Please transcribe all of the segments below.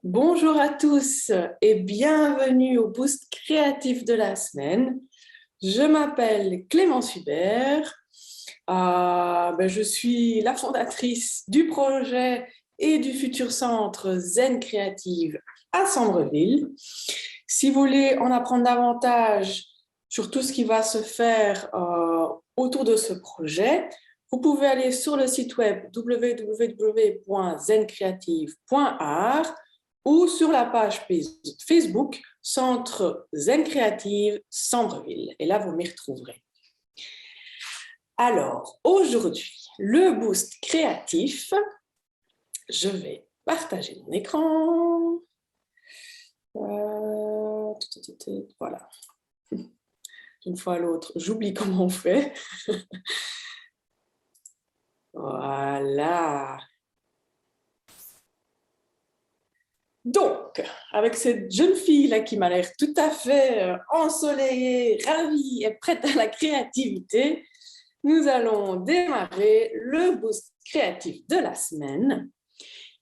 Bonjour à tous et bienvenue au Boost créatif de la semaine. Je m'appelle Clémence Hubert. Je suis la fondatrice du projet et du futur centre Zen Créative à Sambreville. Si vous voulez en apprendre davantage sur tout ce qui va se faire autour de ce projet, vous pouvez aller sur le site web www.zencreative.art ou sur la page Facebook Centre Zen Créative Sambreville. Et là, vous m'y retrouverez. Alors, aujourd'hui, le boost créatif, je vais partager mon écran. Voilà. D'une fois à l'autre, j'oublie comment on fait. Voilà. Donc, avec cette jeune fille-là qui m'a l'air tout à fait ensoleillée, ravie et prête à la créativité, nous allons démarrer le boost créatif de la semaine,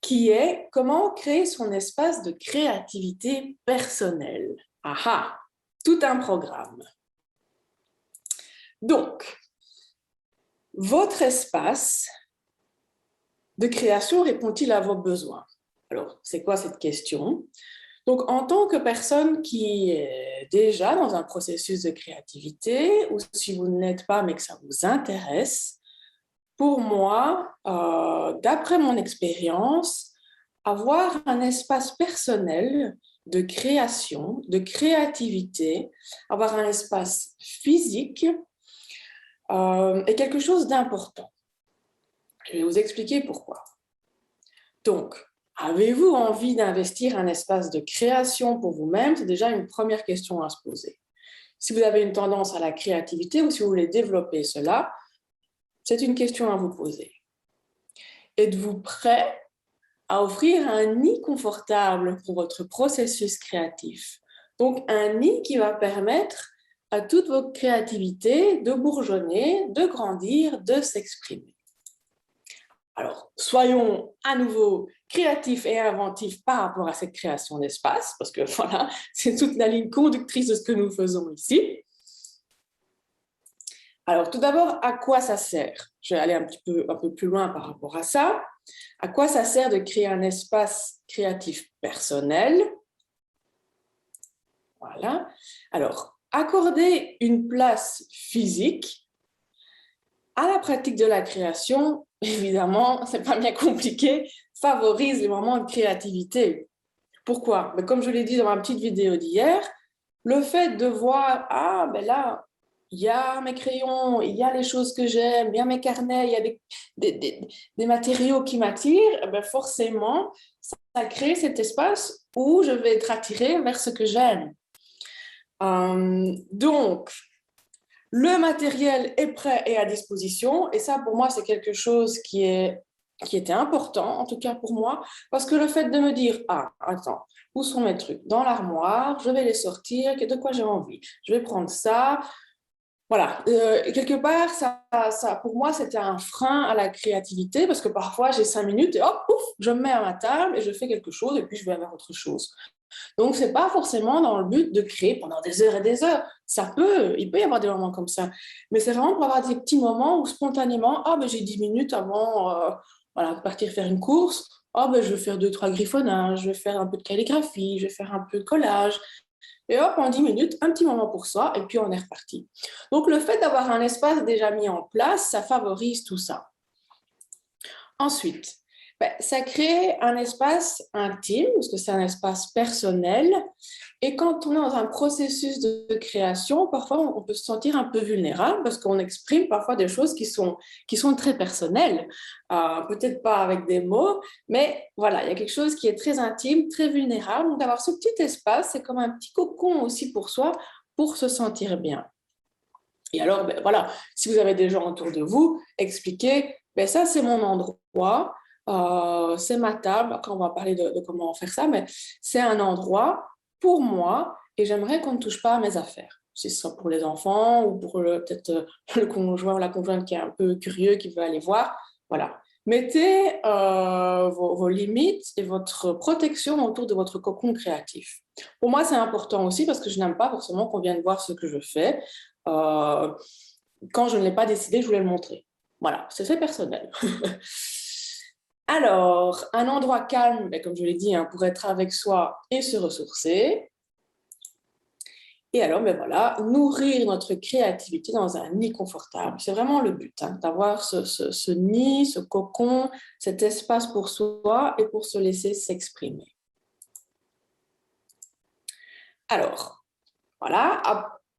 qui est comment créer son espace de créativité personnelle. Ah, tout un programme. Donc, votre espace de création répond-il à vos besoins? Alors, c'est quoi cette question? Donc, en tant que personne qui est déjà dans un processus de créativité, ou si vous n'êtes pas, mais que ça vous intéresse, pour moi, d'après mon expérience, avoir un espace personnel de création, de créativité, avoir un espace physique est quelque chose d'important. Je vais vous expliquer pourquoi. Donc, avez-vous envie d'investir un espace de création pour vous-même? C'est déjà une première question à se poser. Si vous avez une tendance à la créativité ou si vous voulez développer cela, c'est une question à vous poser. Êtes-vous prêt à offrir un nid confortable pour votre processus créatif? Donc, un nid qui va permettre à toute votre créativité de bourgeonner, de grandir, de s'exprimer. Alors, soyons à nouveau créatifs et inventifs par rapport à cette création d'espace, parce que voilà, c'est toute la ligne conductrice de ce que nous faisons ici. Alors, tout d'abord, à quoi ça sert? Je vais aller un peu plus loin par rapport à ça. À quoi ça sert de créer un espace créatif personnel? Voilà. Alors, accorder une place physique à la pratique de la création, évidemment, c'est pas bien compliqué, favorise les moments de créativité. Pourquoi? Mais comme je l'ai dit dans ma petite vidéo d'hier, le fait de voir, là, il y a mes crayons, il y a les choses que j'aime, il y a mes carnets, il y a des matériaux qui m'attirent, forcément, ça crée cet espace où je vais être attirée vers ce que j'aime. Donc, le matériel est prêt et à disposition, et ça, pour moi, c'est quelque chose qui était important, en tout cas pour moi, parce que le fait de me dire, attends, où sont mes trucs? Dans l'armoire, je vais les sortir, de quoi j'ai envie? Je vais prendre ça. Voilà, quelque part, ça, pour moi, c'était un frein à la créativité, parce que parfois, j'ai 5 minutes et hop, pouf, je me mets à ma table et je fais quelque chose, et puis je vais vers autre chose. Donc, c'est pas forcément dans le but de créer pendant des heures et des heures. Il peut y avoir des moments comme ça. Mais c'est vraiment pour avoir des petits moments où spontanément, j'ai 10 minutes avant de partir faire une course. Je vais faire 2-3 griffonnages, je vais faire un peu de calligraphie, je vais faire un peu de collage. Et hop, en 10 minutes, un petit moment pour soi, et puis on est reparti. Donc, le fait d'avoir un espace déjà mis en place, ça favorise tout ça. Ensuite, ça crée un espace intime, parce que c'est un espace personnel. Et quand on est dans un processus de création, parfois on peut se sentir un peu vulnérable parce qu'on exprime parfois des choses qui sont très personnelles. Peut-être pas avec des mots, mais voilà, il y a quelque chose qui est très intime, très vulnérable. Donc d'avoir ce petit espace, c'est comme un petit cocon aussi pour soi, pour se sentir bien. Et alors, voilà, si vous avez des gens autour de vous, expliquez, ça c'est mon endroit, c'est ma table. Après, on va parler de comment faire ça, mais c'est un endroit pour moi et j'aimerais qu'on ne touche pas à mes affaires. Si ce soit pour les enfants ou pour peut-être le conjoint ou la conjointe qui est un peu curieux, qui veut aller voir. Voilà. Mettez vos limites et votre protection autour de votre cocon créatif. Pour moi, c'est important aussi parce que je n'aime pas forcément qu'on vienne voir ce que je fais. Quand je ne l'ai pas décidé, je voulais le montrer. Voilà, c'est fait personnel. Alors, un endroit calme, comme je l'ai dit, pour être avec soi et se ressourcer. Et alors, voilà, nourrir notre créativité dans un nid confortable. C'est vraiment le but, d'avoir ce nid, ce cocon, cet espace pour soi et pour se laisser s'exprimer. Alors, voilà,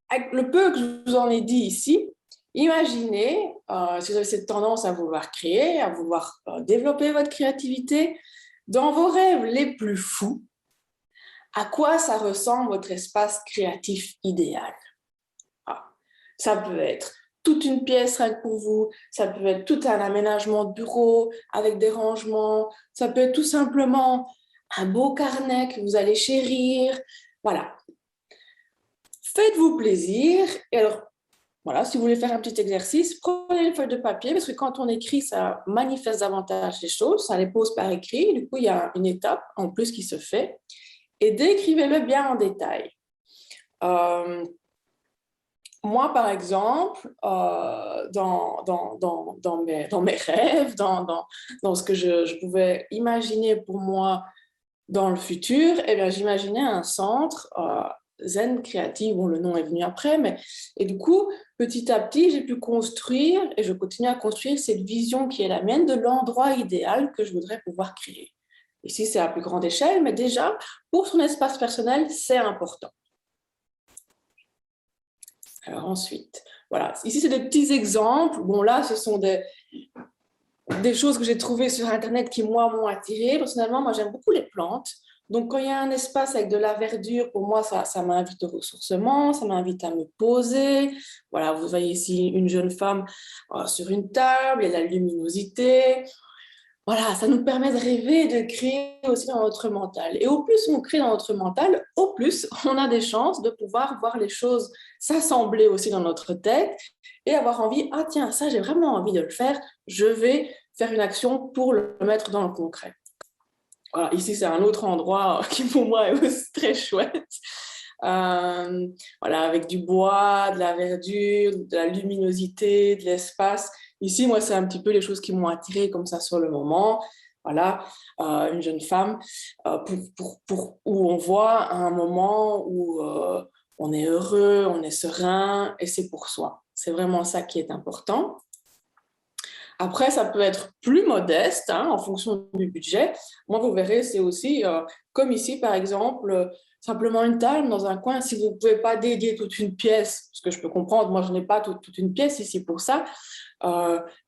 avec le peu que je vous en ai dit ici, imaginez, si vous avez cette tendance à vouloir créer, à vouloir développer votre créativité, dans vos rêves les plus fous, à quoi ça ressemble votre espace créatif idéal? Ça peut être toute une pièce rien que pour vous, ça peut être tout un aménagement de bureau avec des rangements, ça peut être tout simplement un beau carnet que vous allez chérir. Voilà. Faites-vous plaisir. Et alors, voilà, si vous voulez faire un petit exercice, prenez une feuille de papier parce que quand on écrit, ça manifeste davantage les choses, ça les pose par écrit. Du coup, il y a une étape en plus qui se fait. Et décrivez-le bien en détail. Moi, par exemple, dans mes rêves, dans ce que je pouvais imaginer pour moi dans le futur, eh bien, j'imaginais un centre zen créatif, bon, le nom est venu après, et du coup, petit à petit, j'ai pu construire, et je continue à construire cette vision qui est la mienne de l'endroit idéal que je voudrais pouvoir créer. Ici, c'est à plus grande échelle, mais déjà, pour son espace personnel, c'est important. Alors ensuite, voilà. Ici, c'est des petits exemples. Bon, là, ce sont des choses que j'ai trouvées sur Internet qui, moi, m'ont attirée. Personnellement, moi, j'aime beaucoup les plantes. Donc, quand il y a un espace avec de la verdure, pour moi, ça m'invite au ressourcement, ça m'invite à me poser. Voilà, vous voyez ici une jeune femme sur une table, il y a la luminosité. Voilà, ça nous permet de rêver, de créer aussi dans notre mental. Et au plus on crée dans notre mental, au plus on a des chances de pouvoir voir les choses s'assembler aussi dans notre tête et avoir envie, ah tiens, ça j'ai vraiment envie de le faire, je vais faire une action pour le mettre dans le concret. Voilà, ici c'est un autre endroit qui pour moi est aussi très chouette. Voilà, avec du bois, de la verdure, de la luminosité, de l'espace. Ici, moi, c'est un petit peu les choses qui m'ont attirée comme ça sur le moment. Voilà, une jeune femme où on voit un moment où on est heureux, on est serein et c'est pour soi. C'est vraiment ça qui est important. Après, ça peut être plus modeste en fonction du budget. Moi, vous verrez, c'est aussi, comme ici, par exemple, simplement une table dans un coin. Si vous ne pouvez pas dédier toute une pièce, ce que je peux comprendre, moi, je n'ai pas toute une pièce ici pour ça,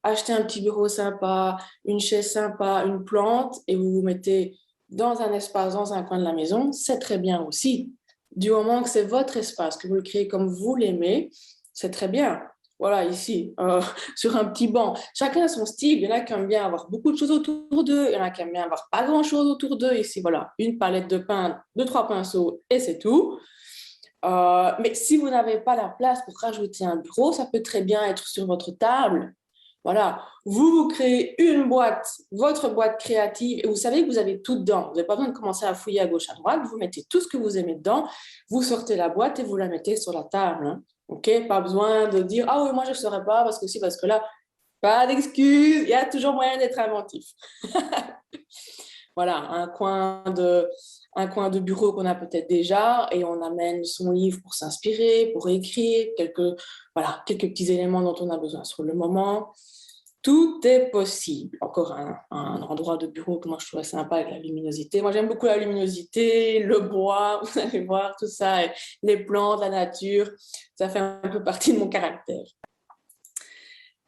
acheter un petit bureau sympa, une chaise sympa, une plante, et vous vous mettez dans un espace, dans un coin de la maison, c'est très bien aussi. Du moment que c'est votre espace, que vous le créez comme vous l'aimez, c'est très bien. Voilà, ici, sur un petit banc. Chacun a son style. Il y en a qui aiment bien avoir beaucoup de choses autour d'eux. Il y en a qui aiment bien avoir pas grand-chose autour d'eux. Ici, voilà, une palette de peintre, 2-3 pinceaux et c'est tout. Mais si vous n'avez pas la place pour rajouter un bureau, ça peut très bien être sur votre table. Voilà, vous créez une boîte, votre boîte créative, et vous savez que vous avez tout dedans. Vous n'avez pas besoin de commencer à fouiller à gauche, à droite. Vous mettez tout ce que vous aimez dedans, vous sortez la boîte et vous la mettez sur la table. Ok, pas besoin de dire ah oui, moi je ne saurais pas parce que si, parce que là, pas d'excuses, il y a toujours moyen d'être inventif. Voilà, un coin de bureau qu'on a peut-être déjà et on amène son livre pour s'inspirer, pour écrire, quelques petits éléments dont on a besoin sur le moment. Tout est possible. Encore un endroit de bureau que moi je trouvais sympa avec la luminosité. Moi j'aime beaucoup la luminosité, le bois, vous allez voir tout ça, et les plantes, la nature, ça fait un peu partie de mon caractère.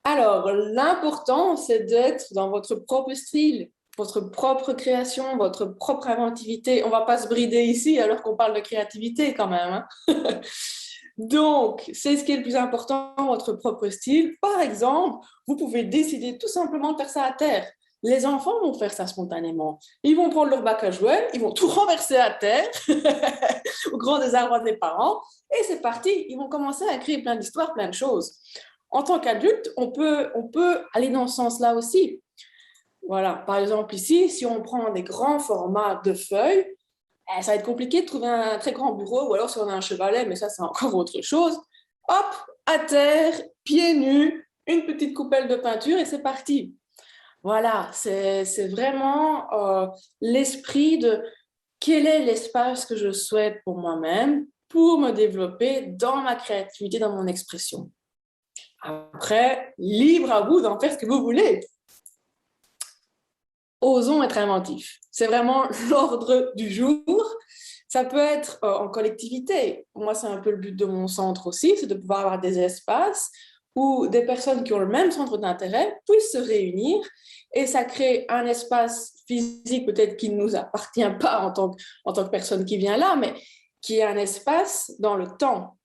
Alors, l'important c'est d'être dans votre propre style, votre propre création, votre propre inventivité. On ne va pas se brider ici alors qu'on parle de créativité quand même. Donc, c'est ce qui est le plus important, votre propre style. Par exemple, vous pouvez décider tout simplement de faire ça à terre. Les enfants vont faire ça spontanément. Ils vont prendre leur bac à jouets, ils vont tout renverser à terre, au grand désarroi des parents, et c'est parti. Ils vont commencer à créer plein d'histoires, plein de choses. En tant qu'adulte, on peut aller dans ce sens-là aussi. Voilà, par exemple ici, si on prend des grands formats de feuilles, ça va être compliqué de trouver un très grand bureau, ou alors si on a un chevalet, mais ça c'est encore autre chose. Hop, à terre, pieds nus, une petite coupelle de peinture et c'est parti. Voilà, c'est vraiment l'esprit de quel est l'espace que je souhaite pour moi-même pour me développer dans ma créativité, dans mon expression. Après, libre à vous d'en faire ce que vous voulez. Osons être inventifs. C'est vraiment l'ordre du jour. Ça peut être en collectivité. Moi, c'est un peu le but de mon centre aussi, c'est de pouvoir avoir des espaces où des personnes qui ont le même centre d'intérêt puissent se réunir et ça crée un espace physique peut-être qui ne nous appartient pas en tant que personne qui vient là, mais qui est un espace dans le temps.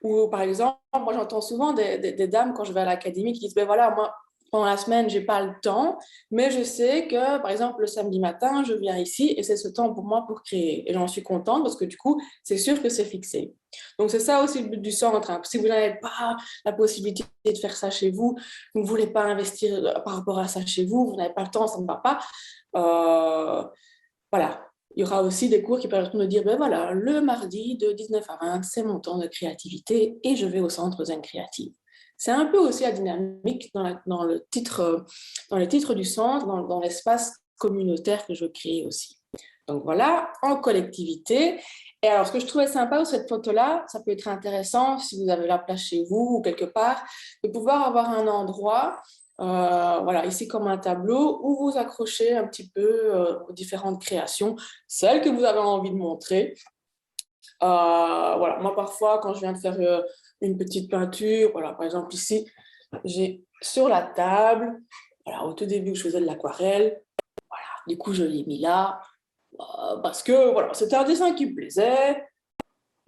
Ou par exemple, moi j'entends souvent des dames quand je vais à l'académie qui disent, ben voilà, moi pendant la semaine, j'ai pas le temps, mais je sais que, par exemple, le samedi matin, je viens ici et c'est ce temps pour moi pour créer. Et j'en suis contente parce que du coup, c'est sûr que c'est fixé. Donc, c'est ça aussi le but du centre, hein. Si vous n'avez pas la possibilité de faire ça chez vous, vous ne voulez pas investir par rapport à ça chez vous, vous n'avez pas le temps, ça ne va pas, voilà. Il y aura aussi des cours qui permettront de dire, ben voilà, le mardi de 19 à 20, c'est mon temps de créativité et je vais au centre Zen Créative. C'est un peu aussi la dynamique dans le titre du centre, dans l'espace communautaire que je crée aussi. Donc voilà, en collectivité. Et alors, ce que je trouvais sympa sur cette photo-là, ça peut être intéressant si vous avez la place chez vous ou quelque part, de pouvoir avoir un endroit, voilà, ici comme un tableau, où vous accrochez un petit peu aux différentes créations, celles que vous avez envie de montrer. Voilà, moi parfois, quand je viens de faire une petite peinture, voilà, par exemple ici, j'ai sur la table, voilà, au tout début, je faisais de l'aquarelle, voilà, du coup, je l'ai mis là, parce que voilà, c'était un dessin qui me plaisait,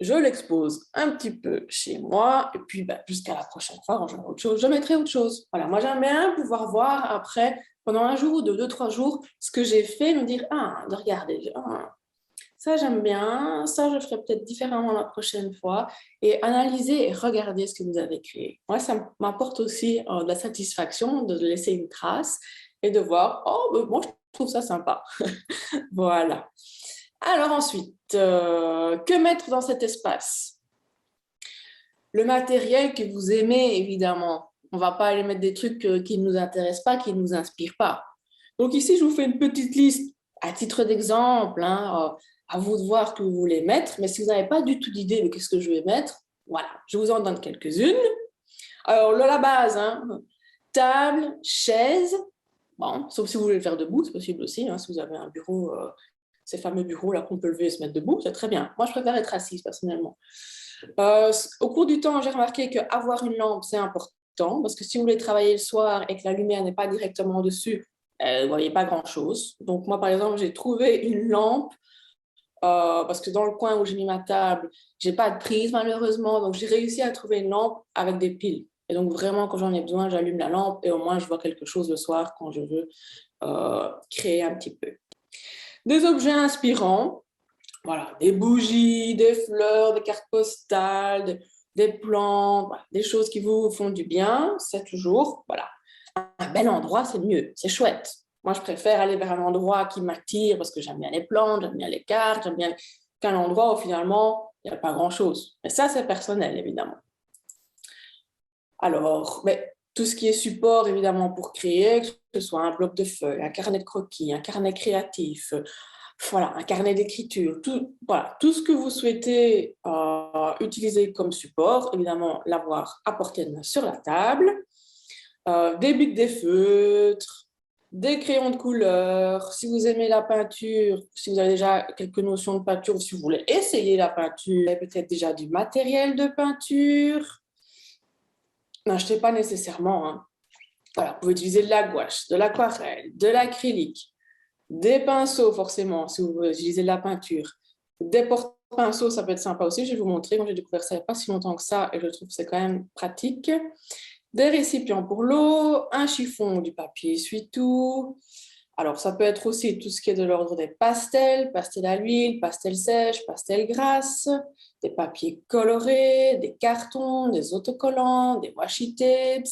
je l'expose un petit peu chez moi, et puis ben, jusqu'à la prochaine fois, quand j'aurai autre chose, je mettrai autre chose. Voilà, moi j'aime bien pouvoir voir après, pendant un jour ou deux, trois jours, ce que j'ai fait, me dire, ah, de regarder, ah, ça j'aime bien, ça je ferai peut-être différemment la prochaine fois, et analyser et regarder ce que vous avez créé. Moi, ça m'apporte aussi de la satisfaction de laisser une trace et de voir, oh, ben, moi je trouve ça sympa. Voilà. Alors ensuite, que mettre dans cet espace? Le matériel que vous aimez, évidemment. On ne va pas aller mettre des trucs qui ne nous intéressent pas, qui ne nous inspirent pas. Donc ici, je vous fais une petite liste à titre d'exemple, hein, à vous de voir ce que vous voulez mettre. Mais si vous n'avez pas du tout d'idée de qu'est-ce que je vais mettre, voilà, je vous en donne quelques-unes. Alors, la base, hein, table, chaise, bon, sauf si vous voulez le faire debout, c'est possible aussi, hein, si vous avez un bureau, ces fameux bureaux là qu'on peut lever et se mettre debout, c'est très bien. Moi, je préfère être assise personnellement. Au cours du temps, j'ai remarqué qu'avoir une lampe, c'est important, parce que si vous voulez travailler le soir et que la lumière n'est pas directement dessus, vous ne voyez pas grand-chose. Donc moi, par exemple, j'ai trouvé une lampe, parce que dans le coin où j'ai mis ma table, j'ai pas de prise malheureusement, donc j'ai réussi à trouver une lampe avec des piles. Et donc vraiment, quand j'en ai besoin, j'allume la lampe et au moins je vois quelque chose le soir quand je veux créer un petit peu. Des objets inspirants, voilà, des bougies, des fleurs, des cartes postales, des plantes, voilà, des choses qui vous font du bien, c'est toujours, voilà, un bel endroit, c'est mieux, c'est chouette. Moi, je préfère aller vers un endroit qui m'attire parce que j'aime bien les plantes, j'aime bien les cartes, j'aime bien qu'un endroit où finalement, il n'y a pas grand-chose. Mais ça, c'est personnel, évidemment. Alors, mais tout ce qui est support, évidemment, pour créer, que ce soit un bloc de feuilles, un carnet de croquis, un carnet créatif, voilà, un carnet d'écriture, tout, voilà, tout ce que vous souhaitez utiliser comme support, évidemment, l'avoir à portée de main sur la table, des bics, des feutres, des crayons de couleur. Si vous aimez la peinture, si vous avez déjà quelques notions de peinture, ou si vous voulez essayer la peinture, peut-être déjà du matériel de peinture. N'achetez pas nécessairement, hein. Voilà, vous pouvez utiliser de la gouache, de l'aquarelle, de l'acrylique, des pinceaux forcément, si vous voulez utiliser de la peinture. Des porte-pinceaux, ça peut être sympa aussi, je vais vous montrer. Moi, j'ai découvert ça il n'y a pas si longtemps que ça et je trouve que c'est quand même pratique. Des récipients pour l'eau, un chiffon, du papier essuie-tout. Alors, ça peut être aussi tout ce qui est de l'ordre des pastels, pastels à l'huile, pastels sèches, pastels grasses, des papiers colorés, des cartons, des autocollants, des washi tapes.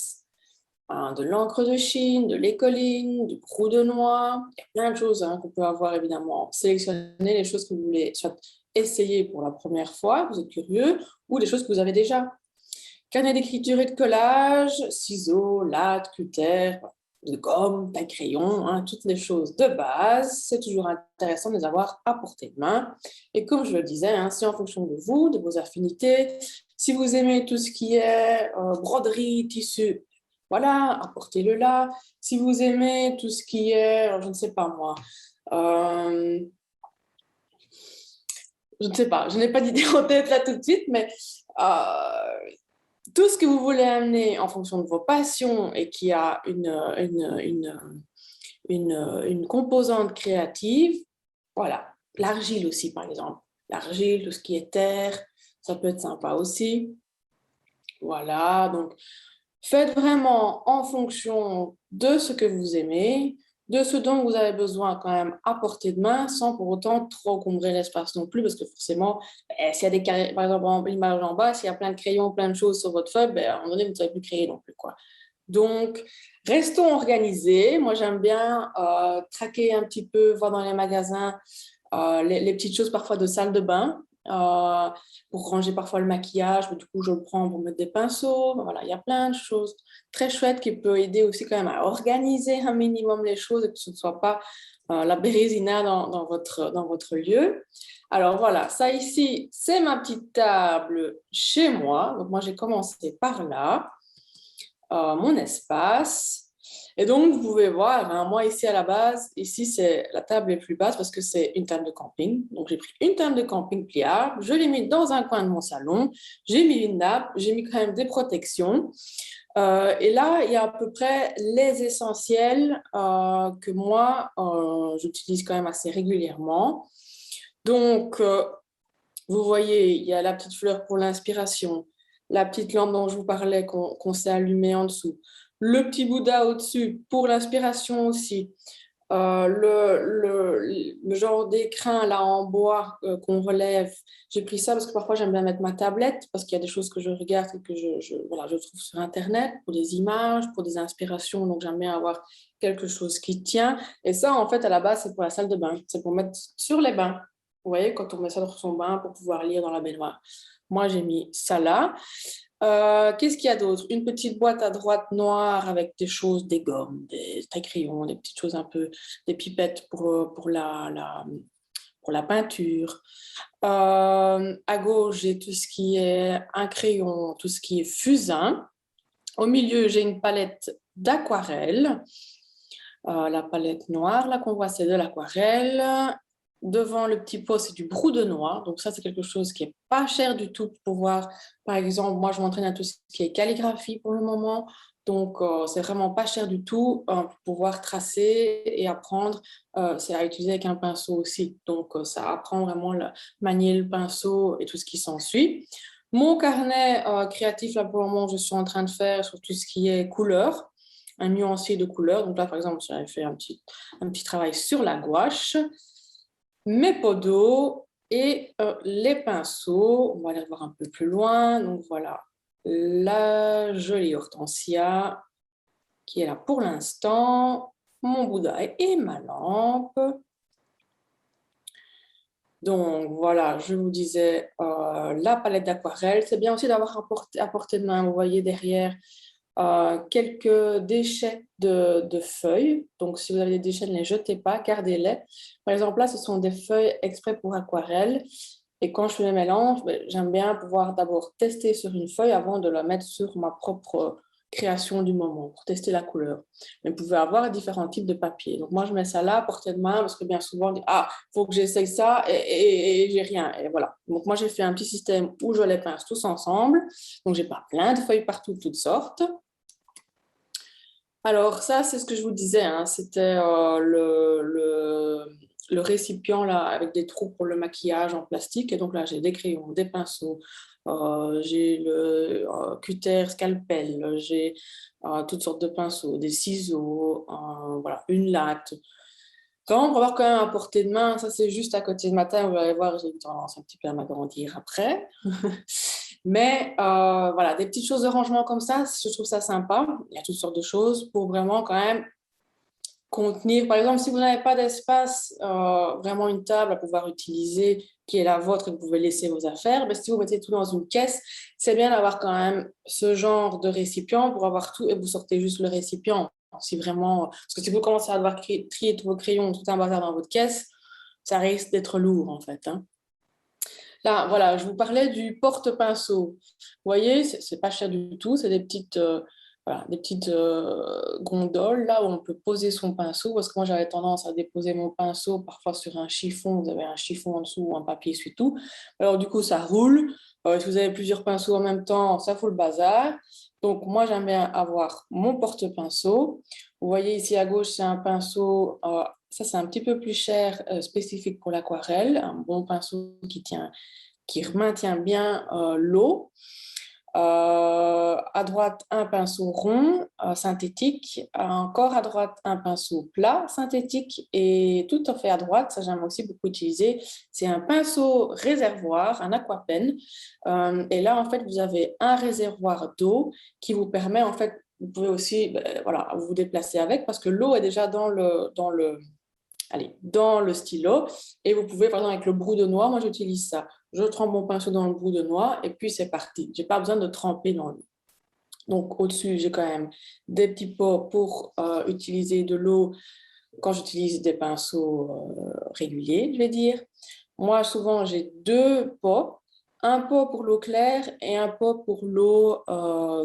hein, de l'encre de Chine, de l'écoline, du roux de noix. Il y a plein de choses hein, qu'on peut avoir évidemment. Sélectionnez les choses que vous voulez soit essayer pour la première fois, vous êtes curieux, ou des choses que vous avez déjà. Carnet d'écriture et de collage, ciseaux, latte, cutter, de gomme, taille crayon, hein, toutes les choses de base. C'est toujours intéressant de les avoir à portée de main. Et comme je le disais, hein, c'est en fonction de vous, de vos affinités. Si vous aimez tout ce qui est broderie, tissu, voilà, apportez-le là. Si vous aimez tout ce qui est, je ne sais pas moi, je ne sais pas, je n'ai pas d'idée en tête là tout de suite, mais tout ce que vous voulez amener en fonction de vos passions et qui a une composante créative, voilà. L'argile aussi, par exemple. L'argile, tout ce qui est terre, ça peut être sympa aussi. Voilà, donc faites vraiment en fonction de ce que vous aimez, de ce dont vous avez besoin quand même à portée de main, sans pour autant trop encombrer l'espace non plus, parce que forcément, s'il y a des carrés, par exemple, en l'image en bas, s'il y a plein de crayons, plein de choses sur votre feuille, à un moment donné, vous ne savez plus créer non plus, quoi. Donc, restons organisés. Moi, j'aime bien traquer un petit peu, voir dans les magasins les petites choses parfois de salle de bain pour ranger parfois le maquillage. Mais du coup, je le prends pour mettre des pinceaux. Voilà, il y a plein de choses très chouettes qui peuvent aider aussi quand même à organiser un minimum les choses et que ce ne soit pas la bérésina dans votre lieu. Alors voilà, ça ici, c'est ma petite table chez moi. Donc moi, j'ai commencé par là. Mon espace. Et donc, vous pouvez voir, hein, moi ici à la base, ici c'est la table est plus basse parce que c'est une table de camping. Donc, j'ai pris une table de camping pliable, je l'ai mis dans un coin de mon salon, j'ai mis une nappe, j'ai mis quand même des protections. Et là, il y a à peu près les essentiels que moi, j'utilise quand même assez régulièrement. Donc, vous voyez, il y a la petite fleur pour l'inspiration, la petite lampe dont je vous parlais qu'on s'est allumée en dessous, le petit Bouddha au-dessus pour l'inspiration aussi, le genre d'écrin là en bois qu'on relève. J'ai pris ça parce que parfois j'aime bien mettre ma tablette parce qu'il y a des choses que je regarde et que voilà, je trouve sur Internet pour des images, pour des inspirations. Donc j'aime bien avoir quelque chose qui tient. Et ça, en fait, à la base, c'est pour la salle de bain. C'est pour mettre sur les bains. Vous voyez, quand on met ça dans son bain pour pouvoir lire dans la baignoire. Moi, j'ai mis ça là. Qu'est-ce qu'il y a d'autre? Une petite boîte à droite noire avec des choses, des gommes, des crayons, des petites choses un peu, des pipettes pour la peinture. À gauche, j'ai tout ce qui est un crayon, tout ce qui est fusain. Au milieu, j'ai une palette d'aquarelle. La palette noire, là qu'on voit, c'est de l'aquarelle. Devant le petit pot, c'est du brou de noix. Donc ça, c'est quelque chose qui est pas cher du tout pour pouvoir, par exemple, moi, je m'entraîne à tout ce qui est calligraphie pour le moment. Donc, c'est vraiment pas cher du tout pour pouvoir tracer et apprendre. C'est à utiliser avec un pinceau aussi. Donc, ça apprend vraiment à manier le pinceau et tout ce qui s'ensuit. Mon carnet créatif, là, pour le moment, je suis en train de faire sur tout ce qui est couleur, un nuancier de couleurs. Donc là, par exemple, j'avais fait un petit travail sur la gouache, mes pots d'eau et les pinceaux. On va aller voir un peu plus loin. Donc voilà, la jolie hortensia qui est là pour l'instant, mon Bouddha et ma lampe. Donc voilà, je vous disais la palette d'aquarelle. C'est bien aussi d'avoir à portée de main, vous voyez derrière, quelques déchets de feuilles. Donc, si vous avez des déchets, ne les jetez pas, gardez-les. Par exemple, là, ce sont des feuilles exprès pour aquarelle. Et quand je fais mes mélanges, j'aime bien pouvoir d'abord tester sur une feuille avant de la mettre sur ma propre création du moment pour tester la couleur. Mais vous pouvez avoir différents types de papier. Donc, moi, je mets ça là à portée de main parce que bien souvent, on dit ah, il faut que j'essaye ça et j'ai rien. Et voilà. Donc, moi, j'ai fait un petit système où je les pince tous ensemble. Donc, j'ai pas plein de feuilles partout de toutes sortes. Alors ça, c'est ce que je vous disais, hein, c'était le récipient là, avec des trous pour le maquillage en plastique. Et donc là, j'ai des crayons, des pinceaux, j'ai le cutter, scalpel, j'ai toutes sortes de pinceaux, des ciseaux, voilà, une latte. Vraiment pour avoir quand même à portée de main, ça c'est juste à côté de ma table, vous allez voir, j'ai eu tendance un petit peu à m'agrandir après. Mais voilà, des petites choses de rangement comme ça, je trouve ça sympa. Il y a toutes sortes de choses pour vraiment quand même contenir. Par exemple, si vous n'avez pas d'espace, vraiment une table à pouvoir utiliser qui est la vôtre et que vous pouvez laisser vos affaires, ben, si vous mettez tout dans une caisse, c'est bien d'avoir quand même ce genre de récipient pour avoir tout et vous sortez juste le récipient. Si vraiment, parce que si vous commencez à devoir trier tous vos crayons, tout un bazar dans votre caisse, ça risque d'être lourd en fait, hein. Là, voilà, je vous parlais du porte-pinceau. Vous voyez, c'est pas cher du tout, c'est des petites, voilà, des petites gondoles là où on peut poser son pinceau. Parce que moi, j'avais tendance à déposer mon pinceau parfois sur un chiffon. Vous avez un chiffon en dessous ou un papier essuie-tout. Alors, du coup, ça roule. Si vous avez plusieurs pinceaux en même temps, ça fout le bazar. Donc, moi, j'aime bien avoir mon porte-pinceau. Vous voyez ici à gauche, c'est un pinceau. Ça, c'est un petit peu plus cher, spécifique pour l'aquarelle. Un bon pinceau qui maintient bien l'eau. À droite, un pinceau rond synthétique. Encore à droite, un pinceau plat synthétique. Et tout à fait à droite, ça j'aime aussi beaucoup utiliser, c'est un pinceau réservoir, un aquapen. Et là, en fait, vous avez un réservoir d'eau qui vous permet, en fait, vous pouvez aussi voilà, vous déplacer avec parce que l'eau est déjà dans le stylo et vous pouvez, par exemple, avec le brou de noix, moi j'utilise ça. Je trempe mon pinceau dans le brou de noix et puis c'est parti. Je n'ai pas besoin de tremper dans l'eau. Donc au-dessus, j'ai quand même des petits pots pour utiliser de l'eau quand j'utilise des pinceaux réguliers, je vais dire. Moi, souvent, j'ai deux pots. Un pot pour l'eau claire et un pot pour l'eau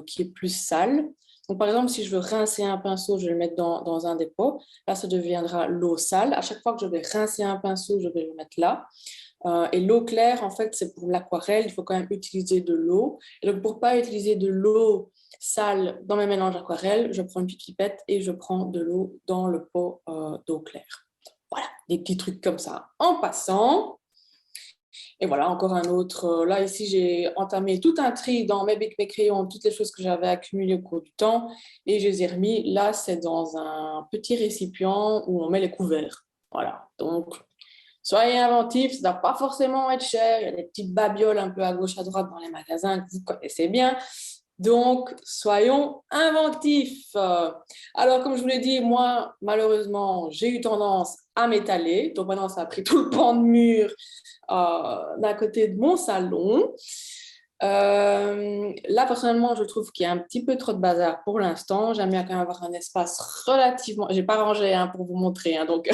qui est plus sale. Donc, par exemple, si je veux rincer un pinceau, je vais le mettre dans un des pots. Là, ça deviendra l'eau sale. À chaque fois que je vais rincer un pinceau, je vais le mettre là. Et l'eau claire, en fait, c'est pour l'aquarelle. Il faut quand même utiliser de l'eau. Et donc, pour ne pas utiliser de l'eau sale dans mes mélanges aquarelles, je prends une petite pipette et je prends de l'eau dans le pot d'eau claire. Voilà, des petits trucs comme ça. En passant, et voilà, encore un autre. Là, ici, j'ai entamé tout un tri dans mes bics, mes crayons, toutes les choses que j'avais accumulées au cours du temps. Et je les ai remis. Là, c'est dans un petit récipient où on met les couverts. Voilà, donc soyez inventifs, ça ne doit pas forcément être cher. Il y a des petites babioles un peu à gauche, à droite dans les magasins que vous connaissez bien. Donc, soyons inventifs. Alors, comme je vous l'ai dit, moi, malheureusement, j'ai eu tendance à m'étaler. Donc, maintenant, ça a pris tout le pan de mur d'un côté de mon salon. Là, personnellement, je trouve qu'il y a un petit peu trop de bazar pour l'instant. J'aime bien quand même avoir un espace relativement... Je n'ai pas rangé pour vous montrer, donc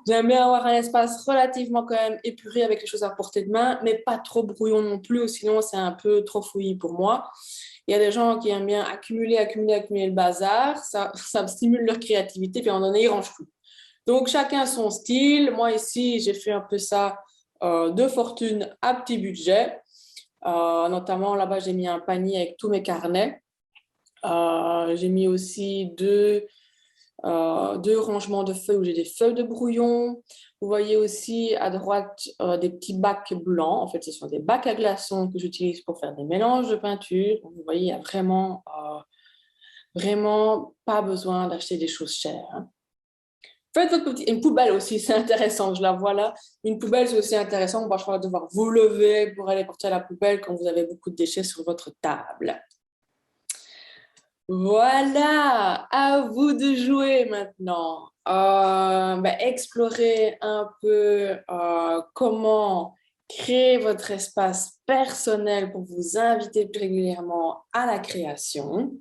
j'aime bien avoir un espace relativement quand même épuré avec les choses à portée de main, mais pas trop brouillon non plus, sinon c'est un peu trop fouillis pour moi. Il y a des gens qui aiment bien accumuler le bazar, ça stimule leur créativité, puis à un moment donné, ils rangent tout. Donc, chacun son style. Moi, ici, j'ai fait un peu ça de fortune à petit budget. Notamment, là-bas, j'ai mis un panier avec tous mes carnets. J'ai mis aussi deux rangements de feuilles où j'ai des feuilles de brouillon. Vous voyez aussi à droite des petits bacs blancs. En fait, ce sont des bacs à glaçons que j'utilise pour faire des mélanges de peinture. Vous voyez, il y a vraiment pas besoin d'acheter des choses chères, hein. Faites votre une poubelle aussi, c'est intéressant, je la vois là. Une poubelle, c'est aussi intéressant. On va parfois devoir vous lever pour aller porter à la poubelle quand vous avez beaucoup de déchets sur votre table. Voilà, à vous de jouer maintenant. Explorer un peu comment créer votre espace personnel pour vous inviter plus régulièrement à la création.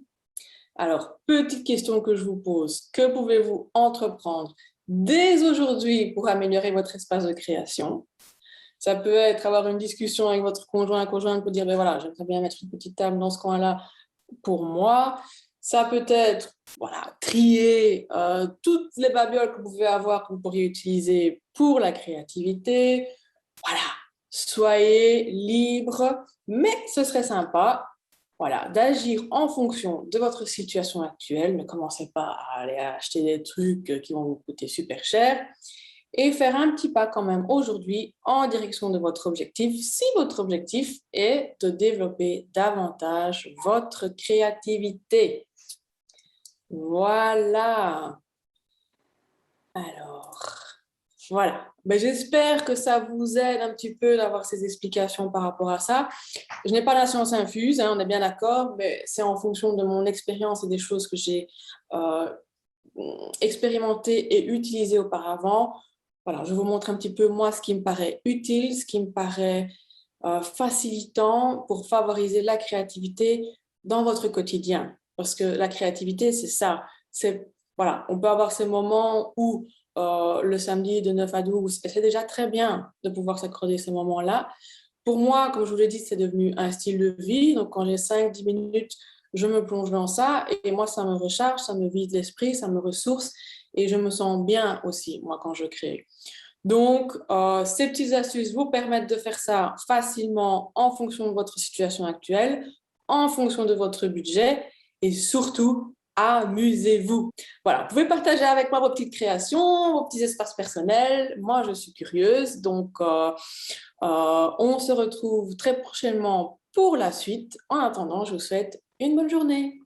Alors, petite question que je vous pose, que pouvez-vous entreprendre dès aujourd'hui pour améliorer votre espace de création? Ça peut être avoir une discussion avec votre conjoint pour dire, ben voilà, j'aimerais bien mettre une petite table dans ce coin-là pour moi. Ça peut être, voilà, trier toutes les babioles que vous pouvez avoir, que vous pourriez utiliser pour la créativité. Voilà, soyez libre, mais ce serait sympa, voilà, d'agir en fonction de votre situation actuelle. Ne commencez pas à aller acheter des trucs qui vont vous coûter super cher et faire un petit pas quand même aujourd'hui en direction de votre objectif, si votre objectif est de développer davantage votre créativité. Voilà. Alors, Voilà. Ben, j'espère que ça vous aide un petit peu d'avoir ces explications par rapport à ça. Je n'ai pas la science infuse, hein, on est bien d'accord, mais c'est en fonction de mon expérience et des choses que j'ai euh, expérimentées et utilisées auparavant. Voilà, je vous montre un petit peu, moi, ce qui me paraît utile, ce qui me paraît facilitant pour favoriser la créativité dans votre quotidien. Parce que la créativité, c'est ça. C'est, voilà, on peut avoir ces moments où le samedi de 9 à 12, et c'est déjà très bien de pouvoir s'accorder ces moments-là. Pour moi, comme je vous l'ai dit, c'est devenu un style de vie. Donc, quand j'ai 5-10 minutes, je me plonge dans ça et moi, ça me recharge, ça me vide l'esprit, ça me ressource et je me sens bien aussi, moi, quand je crée. Donc, ces petites astuces vous permettent de faire ça facilement en fonction de votre situation actuelle, en fonction de votre budget et surtout, amusez-vous. Voilà, vous pouvez partager avec moi vos petites créations, vos petits espaces personnels. Moi, je suis curieuse, donc on se retrouve très prochainement pour la suite. En attendant, je vous souhaite une bonne journée.